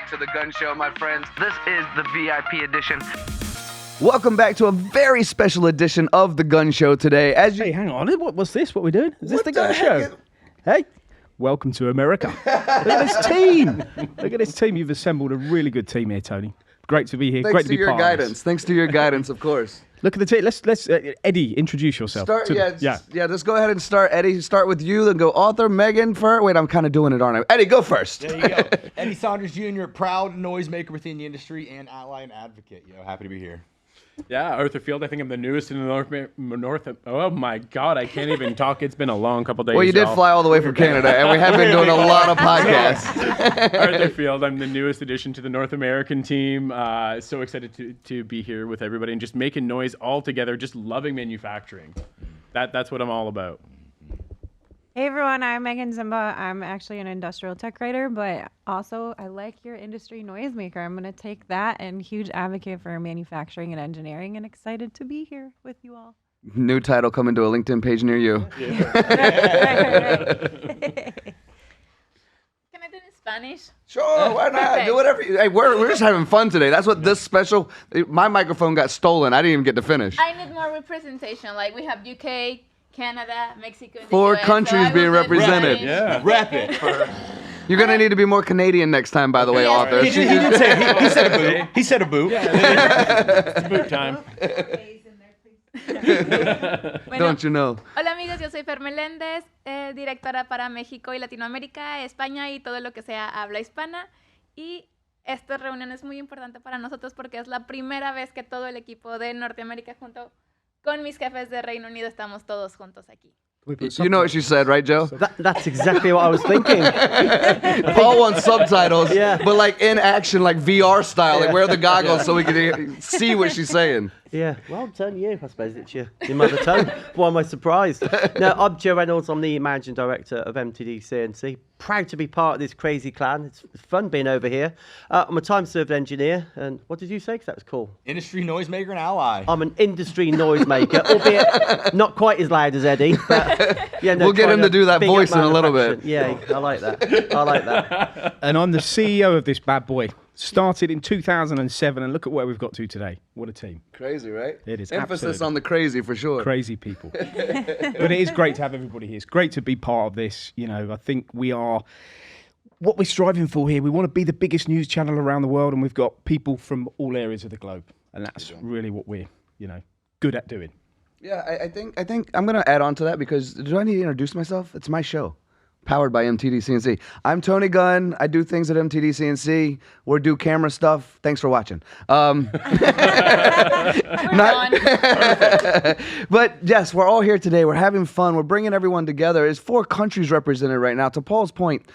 back to the Gunn Show, my friends. This is the VIP edition. Welcome back to a very special edition of the Gunn Show today. Hey, hang on. What's this? What are we doing? Is this the Gunn Show? Hey, welcome to America. Look at this team. Look at this team. You've assembled a really good team here, Tony. Great to be here. Thanks Great to be your part guidance. of this. Thanks to your guidance, of course. Look at the team. Let's Eddie, introduce yourself. Let's go ahead and start. Eddie, start with you, then go author, Meaghan, Fer. Wait, I'm kind of doing it, aren't I? Eddie, go first. There you go. Eddie Saunders Jr., proud noisemaker within the industry and ally and advocate. Happy to be here. Yeah, Arthur Field. I think I'm the newest in the north. Oh my God, I can't even talk. It's been a long couple days. Well, you did fly all the way from Canada, and we have been doing a lot of podcasts. Arthur Field. I'm the newest addition to the North American team. So excited to be here with everybody and just making noise all together. Just loving manufacturing. That's what I'm all about. Hey everyone, I'm Meaghan Ziemba. I'm actually an industrial tech writer, but also I like your industry noisemaker. I'm going to take that and huge advocate for manufacturing and engineering and excited to be here with you all. New title coming to a LinkedIn page near you. Right. Can I do it in Spanish? Sure, why not? Do whatever. Hey, we're just having fun today. That's what this special. My microphone got stolen. I didn't even get to finish. I need more representation. Like we have UK, Canada, Mexico, and the 4 US, countries so being represented. Yeah. Rep it. You're gonna need to be more Canadian next time, by the way, Yeah. author. He said a boot. He said a boot. It's boot time. Don't you know? Hola amigos, yo soy Fer Melendez, directora para México y Latinoamérica, España y todo lo que sea habla hispana. Y esta reunión es muy importante para nosotros porque es la primera vez que todo el equipo de Norteamérica junto con mis jefes de Reino Unido estamos todos juntos aquí. You know what she said, right, Joe? That's exactly what I was thinking. Paul wants subtitles, Yeah. but like in action, like VR style, like wear the goggles so we can see what she's saying. Yeah, well done you. I suppose it's your mother tongue. Why am I surprised? No, I'm Joe Reynolds. I'm the managing director of MTDCNC. Proud to be part of this crazy clan. It's fun being over here. I'm a time-served engineer. And what did you say? Because that was cool. Industry noisemaker and ally. I'm an industry noisemaker, albeit not quite as loud as Eddie. But yeah, no, We'll get trying him to do that big up voice in a little manufacturing. bit. Yeah, I like that. I like that. And I'm the CEO of this bad boy. Started in 2007, and look at where we've got to today. What a team. Crazy, right? It is Emphasis absolutely. on the crazy for sure. Crazy people. But it is great to have everybody here. It's great to be part of this. You know, I think we are, what we're striving for here, we want to be the biggest news channel around the world, and we've got people from all areas of the globe. And that's really what we're, good at doing. Yeah, I think I'm gonna add on to that because do I need to introduce myself? It's my show, powered by MTDCNC. I'm Tony Gunn. I do things at MTDCNC. We do camera stuff. Thanks for watching. We're done. But yes, we're all here today. We're having fun. We're bringing everyone together. There's 4 countries represented right now. To Paul's point,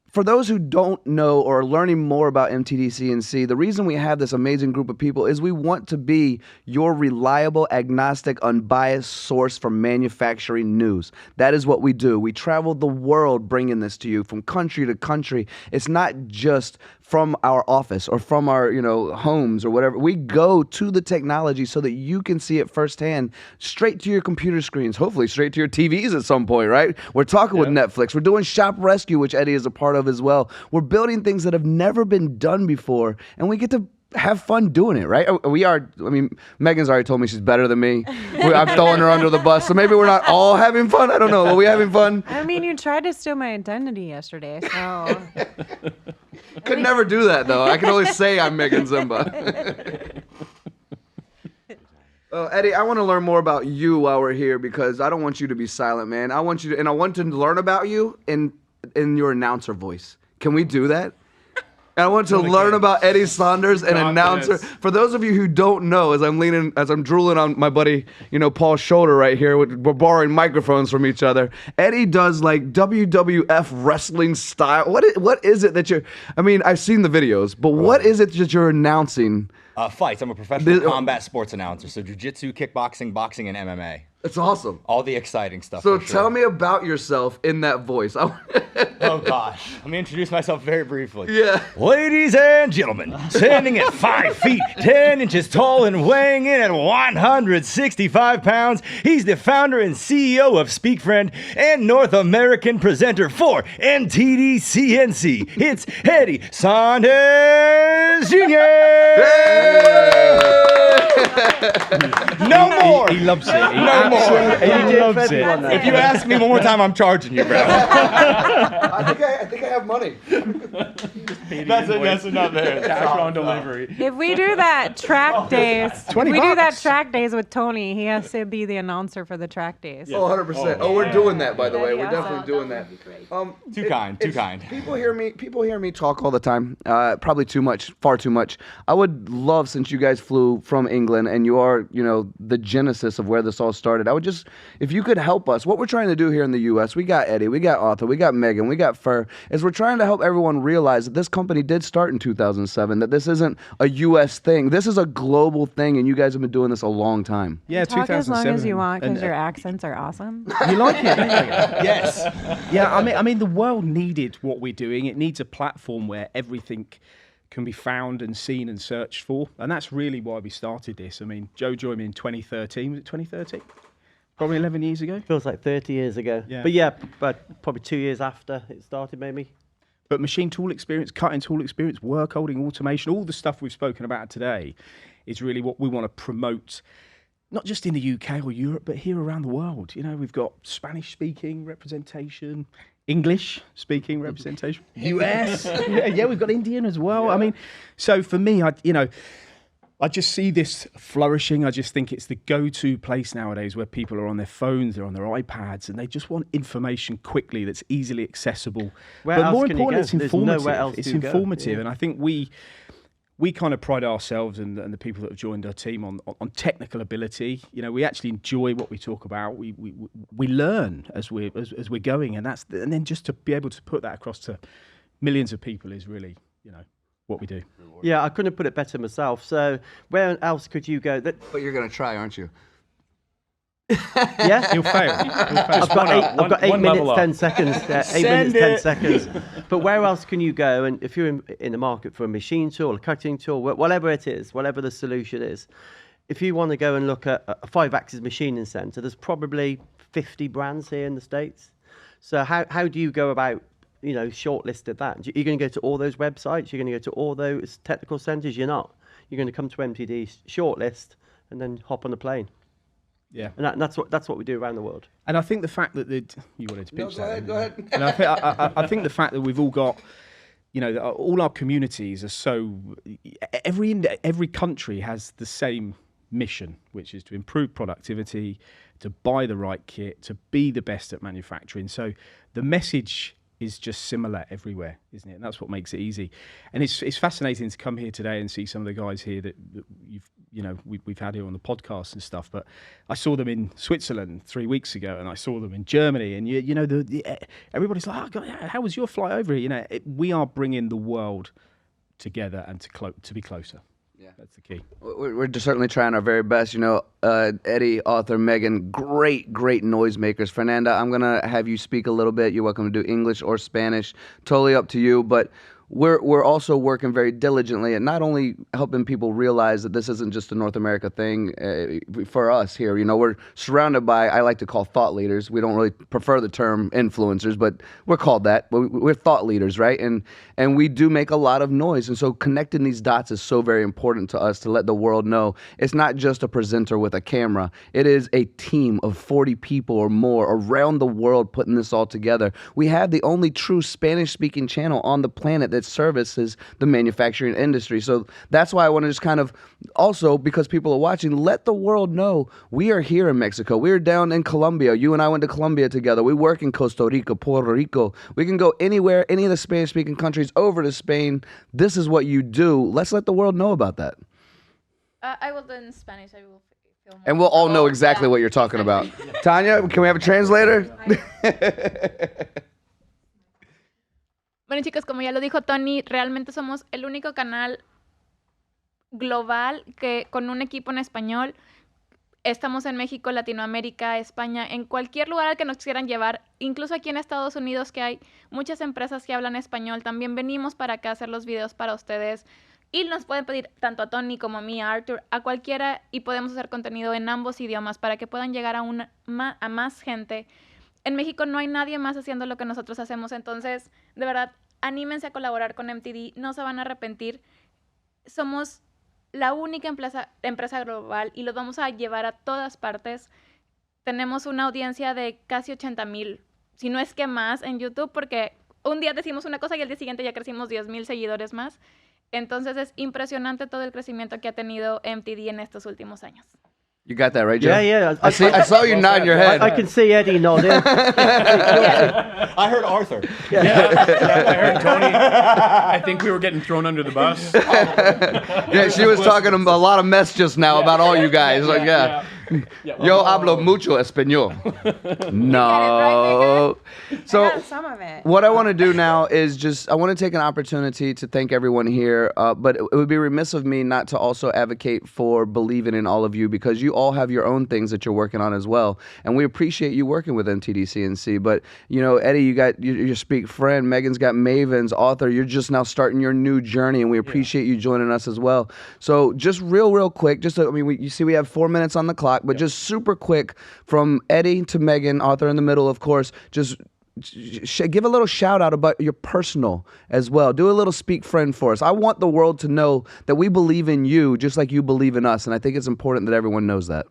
for those who don't know or are learning more about MTDCNC, the reason we have this amazing group of people is we want to be your reliable, agnostic, unbiased source for manufacturing news. That is what we do. We travel the world bringing this to you from country to country. It's not just from our office or from our, homes or whatever. We go to the technology so that you can see it firsthand, straight to your computer screens, hopefully straight to your TVs at some point, right? We're talking with Netflix. We're doing Shop Rescue, which Eddie is a part of as well. We're building things that have never been done before, and we get to have fun doing it, right? We are, Meaghan's already told me she's better than me. I'm throwing her under the bus, so maybe we're not all having fun. I don't know. Are we having fun? I mean, you tried to steal my identity yesterday, so... Could never do that, though. I can only say I'm Meaghan Ziemba. Well, Eddie, I want to learn more about you while we're here because I don't want you to be silent, man. I want to learn about you in your announcer voice. Can we do that? And I want to learn about Eddie Saunders, an announcer. For those of you who don't know, as I'm drooling on my buddy, Paul's shoulder right here, we're borrowing microphones from each other. Eddie does like WWF wrestling style. What is it that you're? I've seen the videos, but what is it that you're announcing? Fights. I'm a professional combat sports announcer, so jiu-jitsu, kickboxing, boxing, and MMA. It's awesome. All the exciting stuff. So for tell sure. me about yourself in that voice. Oh gosh. Let me introduce myself very briefly. Yeah. Ladies and gentlemen, standing at 5 feet 10 inches tall and weighing in at 165 pounds, he's the founder and CEO of SpeakFriend and North American presenter for MTDCNC. It's Eddie Saunders Jr. No more. He loves it. He No more. absolutely loves it. If you ask me one more time, I'm charging you, bro. I think I have money. That's enough there. Cash on delivery. If we do that track days, if we do that track days with Tony, he has to be the announcer for the track days. Oh, 100%. Oh, we're doing that, by the way. We're That'd be definitely doing that. Too kind. People hear me talk all the time. Probably too much, far too much. I would love, since you guys flew from England and you are, the genesis of where this all started. I would just, if you could help us, what we're trying to do here in the U.S., we got Eddie, we got Arthur, we got Meaghan, we got Fer, is we're trying to help everyone realize that this company did start in 2007, that this isn't a U.S. thing. This is a global thing, and you guys have been doing this a long time. Yeah, Talk as long 2007. as you want, because And, your accents are awesome. You like it, don't you? Yes. Yeah, I mean, the world needed what we're doing. It needs a platform where everything can be found and seen and searched for, and that's really why we started this. I mean, Joe joined me in 2013. Was it 2013? Probably 11 years ago. Feels like 30 years ago. Yeah. But probably 2 years after it started, maybe. But machine tool experience, cutting tool experience, work holding, automation, all the stuff we've spoken about today is really what we want to promote, not just in the UK or Europe, but here around the world. We've got Spanish speaking representation, English speaking representation, US. yeah, we've got Indian as well. Yeah. I mean, so for me, I just see this flourishing. I just think it's the go-to place nowadays where people are on their phones, they're on their iPads, and they just want information quickly that's easily accessible. Where but else more can you importantly, go? it's There's informative. nowhere else It's to go. informative, Yeah. and I think we kind of pride ourselves and the people that have joined our team on technical ability. We actually enjoy what we talk about. We learn as we're going, and then just to be able to put that across to millions of people is really what we do. Yeah, I couldn't put it better myself. So where else could you go? But you're going to try, aren't you? Yeah? You'll fail. I've got 8 minutes, 10 seconds. 8 minutes, 10 seconds. But where else can you go? And if you're in the market for a machine tool, a cutting tool, whatever it is, whatever the solution is, if you want to go and look at a 5-axis machining center, there's probably 50 brands here in the States. So how do you go about, shortlisted that? You're going to go to all those websites? You're going to go to all those technical centers? You're not. You're going to come to MTD, shortlist, and then hop on the plane. Yeah, And that's what we do around the world. and I think the fact that you wanted to pitch that. Go ahead. And I think the fact that we've all got, that all our communities are so. Every country has the same mission, which is to improve productivity, to buy the right kit, to be the best at manufacturing. So the message is just similar everywhere, isn't it? And that's what makes it easy. And it's fascinating to come here today and see some of the guys here that we've had here on the podcast and stuff. But I saw them in Switzerland 3 weeks ago, and I saw them in Germany. And everybody's like, "Oh God, how was your flight over here?" We are bringing the world together and to be closer. Yeah, that's the key. We're just certainly trying our very best. Eddie, Arthur, Meaghan, great noisemakers. Fernanda, I'm going to have you speak a little bit. You're welcome to do English or Spanish. Totally up to you. But we're also working very diligently at not only helping people realize that this isn't just a North America thing for us here. We're surrounded by, I like to call thought leaders. We don't really prefer the term influencers, but we're called that. We're thought leaders, right? And we do make a lot of noise. And so connecting these dots is so very important to us to let the world know it's not just a presenter with a camera. It is a team of 40 people or more around the world putting this all together. We have the only true Spanish-speaking channel on the planet that services the manufacturing industry. So that's why I want to just kind of also, because people are watching, let the world know we are here in Mexico. We are down in Colombia. You and I went to Colombia together. We work in Costa Rica, Puerto Rico. We can go anywhere, any of the Spanish-speaking countries over to Spain. This is what you do. Let's let the world know about that. I will do it in Spanish. I will feel more And we'll all know comfortable. exactly Yeah. what you're talking about. Tanya, can we have a translator? Bueno, chicos, como ya lo dijo Tony, realmente somos el único canal global que con un equipo en español Estamos en México, Latinoamérica, España, en cualquier lugar al que nos quieran llevar, incluso aquí en Estados Unidos, que hay muchas empresas que hablan español. También venimos para acá a hacer los videos para ustedes. Y nos pueden pedir tanto a Tony como a mí, a Arthur, a cualquiera, y podemos hacer contenido en ambos idiomas para que puedan llegar a más gente. En México no hay nadie más haciendo lo que nosotros hacemos, entonces, de verdad, anímense a colaborar con MTD, no se van a arrepentir. Somos la única empresa global y los vamos a llevar a todas partes. Tenemos una audiencia de casi 80,000, si no es que más, en YouTube, porque un día decimos una cosa y al día siguiente ya crecimos 10,000 seguidores más. Entonces es impresionante todo el crecimiento que ha tenido MTD en estos últimos años. You got that right, Joe? Yeah. I saw you nodding your head. I can see Eddie nodding. I heard Arthur. I heard Tony. I think we were getting thrown under the bus. Yeah, she was talking a lot of mess just now about all you guys. Yo hablo mucho español. No. So I got some of it. what I want to do now is I want to take an opportunity to thank everyone here, but it would be remiss of me not to also advocate for believing in all of you, because you all have your own things that you're working on as well. And we appreciate you working with MTDCNC. But, Eddie, you got your Speak friend. Meaghan's got Maven's author. You're just now starting your new journey, and we appreciate you joining us as well. So just real quick, you see we have 4 minutes on the clock, but just super quick from Eddie to Meaghan, author in the middle, of course, just give a little shout out about your personal as well. Do a little Speak friend for us. I want the world to know that we believe in you just like you believe in us, and I think it's important that everyone knows that.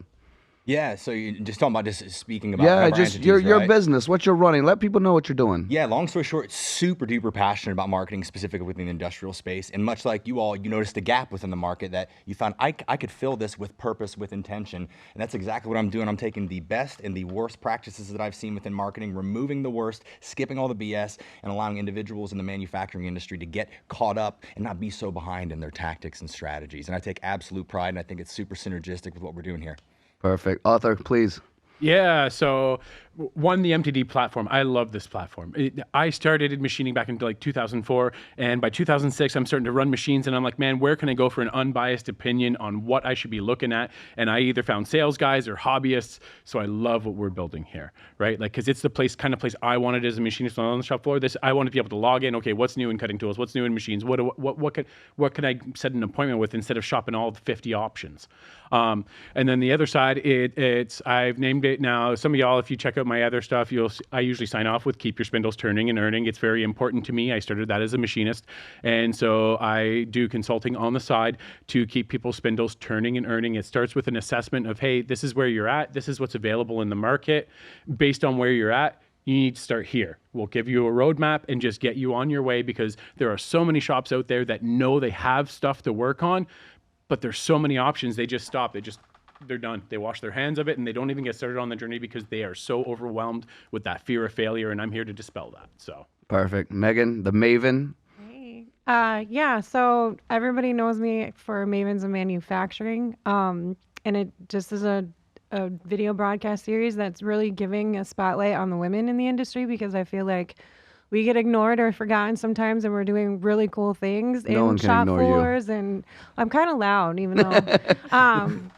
Yeah, so you're just talking about just speaking about just entities, your right? business, what you're running. Let people know what you're doing. Yeah, long story short, super duper passionate about marketing, specifically within the industrial space. And much like you all, you noticed a gap within the market that you found I could fill this with purpose, with intention. And that's exactly what I'm doing. I'm taking the best and the worst practices that I've seen within marketing, removing the worst, skipping all the BS, and allowing individuals in the manufacturing industry to get caught up and not be so behind in their tactics and strategies. And I take absolute pride, and I think it's super synergistic with what we're doing here. Perfect. Author, please. Yeah, so the MTD platform. I love this platform. I started in machining back in 2004, and by 2006, I'm starting to run machines, and I'm like, man, where can I go for an unbiased opinion on what I should be looking at? And I either found sales guys or hobbyists, so I love what we're building here, right? Because it's the kind of place I wanted as a machinist on the shop floor. I want to be able to log in. Okay, what's new in cutting tools? What's new in machines? What can I set an appointment with instead of shopping all the 50 options? And then the other side, I've named it now. Some of y'all, if you check out my other stuff, I usually sign off with keep your spindles turning and earning. It's very important to me. I started that as a machinist. And so I do consulting on the side to keep people's spindles turning and earning. It starts with an assessment of, hey, this is where you're at. This is what's available in the market. Based on where you're at, you need to start here. We'll give you a roadmap and just get you on your way, because there are so many shops out there that know they have stuff to work on, but there's so many options, they just stop. They're done. They wash their hands of it, and they don't even get started on the journey because they are so overwhelmed with that fear of failure, and I'm here to dispel that. So Perfect. Meaghan, the Maven. Yeah, so everybody knows me for Mavens of Manufacturing, and it just is a video broadcast series that's really giving a spotlight on the women in the industry, because I feel like we get ignored or forgotten sometimes, and we're doing really cool things in shop floors. And I'm kind of loud, even though,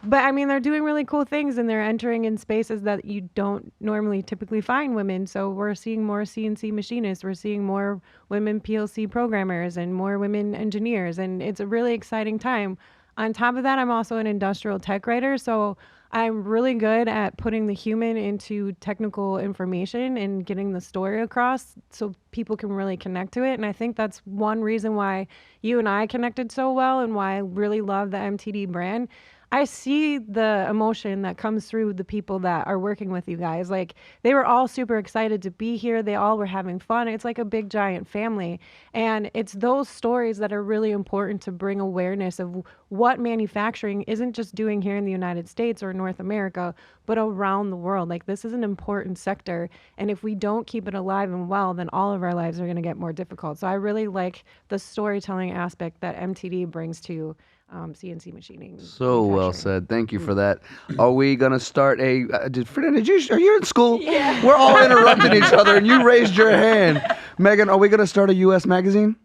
but I mean, they're doing really cool things, and they're entering in spaces that you don't normally typically find women. So we're seeing more CNC machinists, we're seeing more women PLC programmers, and more women engineers, and it's a really exciting time. On top of that, I'm also an industrial tech writer, so I'm really good at putting the human into technical information and getting the story across so people can really connect to it. And I think that's one reason why you and I connected so well, and why I really love the MTD brand. I see the emotion that comes through the people that are working with you guys. Like, they were all super excited to be here. They all were having fun. It's like a big giant family. And it's those stories that are really important to bring awareness of what manufacturing isn't just doing here in the United States or North America, but around the world. Like, this is an important sector. And if we don't keep it alive and well, then all of our lives are going to get more difficult. So I really like the storytelling aspect that MTD brings to CNC machining. So well said. Thank you for that. Are we gonna start are you in school? Yeah. We're all interrupting each other, and you raised your hand. Meaghan, are we gonna start a U.S. magazine?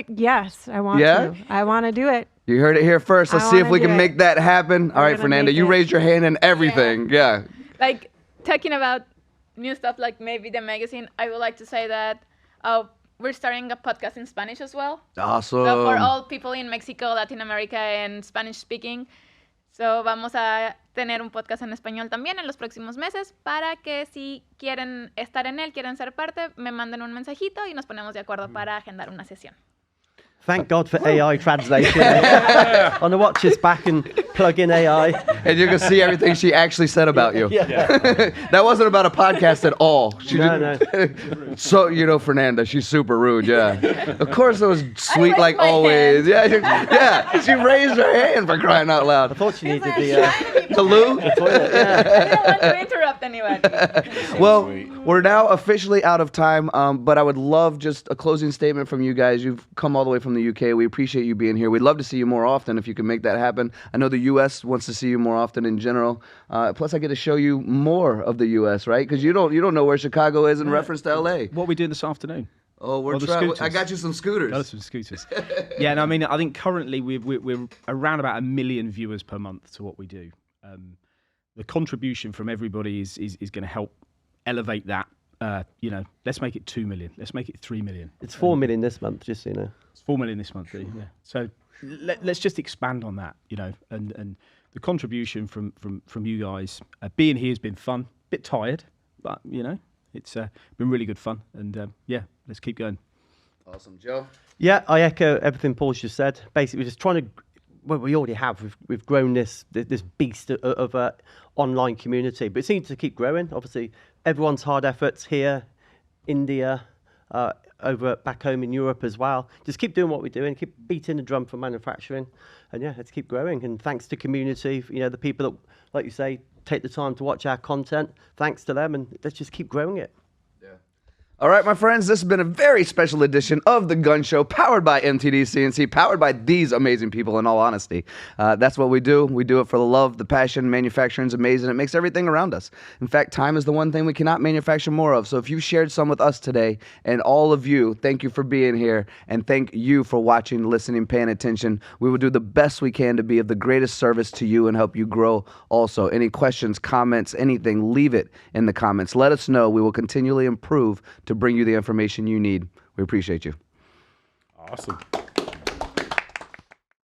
Yes, I want to. I want to do it. You heard it here first. Let's I see if wanna we do can it. make that happen. All right, gonna Fernanda, make you it. raised your hand and everything. Yeah. Like talking about new stuff like maybe the magazine, I would like to say that we're starting a podcast in Spanish as well. Awesome. So for all people in Mexico, Latin America, and Spanish speaking, so vamos a tener un podcast en español también en los próximos meses para que si quieren estar en él, quieren ser parte, me manden un mensajito y nos ponemos de acuerdo para agendar una sesión. Thank God for AI translation. On the watch's back and plug in AI. And you can see everything she actually said about you. That wasn't about a podcast at all. She No, didn't. So, Fernanda, she's super rude, yeah. Of course it was sweet raised like my always. Yeah, she raised her hand for crying out I loud. thought you needed Like, the The loo? toilet. Yeah. I didn't want to interrupt anyone. Well, we're now officially out of time, but I would love just a closing statement from you guys. You've come all the way from the UK. We appreciate you being here. We'd love to see you more often if you can make that happen. I know the US wants to see you more often in general. Plus, I get to show you more of the US, right? Because you don't know where Chicago is in reference to LA. What are we doing this afternoon? Oh, the I scooters. got you some scooters. Oh, some scooters. Yeah, and I mean, I think currently we're around about 1 million viewers per month to what we do. The contribution from everybody is going to help elevate that. Let's make it 2 million. Let's make it 3 million. It's 4 million this month, just so you know. It's 4 million this month. Yeah. So let's just expand on that. And the contribution from you guys. Being here has been fun. Bit tired, but it's been really good fun. And let's keep going. Awesome, Joe. Yeah, I echo everything Paul's just said. Basically, we're just trying to. Well, we already have. We've grown this beast of a online community, but it seems to keep growing. Obviously, everyone's hard efforts here, India, over back home in Europe as well. Just keep doing what we're doing. Keep beating the drum for manufacturing, and let's keep growing. And thanks to community, the people that, like you say, take the time to watch our content. Thanks to them, and let's just keep growing it. All right, my friends, this has been a very special edition of The Gun Show, powered by MTDCNC, powered by these amazing people, in all honesty. That's what we do. We do it for the love, the passion. Manufacturing is amazing. It makes everything around us. In fact, time is the one thing we cannot manufacture more of. So if you shared some with us today, and all of you, thank you for being here, and thank you for watching, listening, paying attention. We will do the best we can to be of the greatest service to you and help you grow also. Any questions, comments, anything, leave it in the comments. Let us know. We will continually improve to bring you the information you need. We appreciate you. Awesome.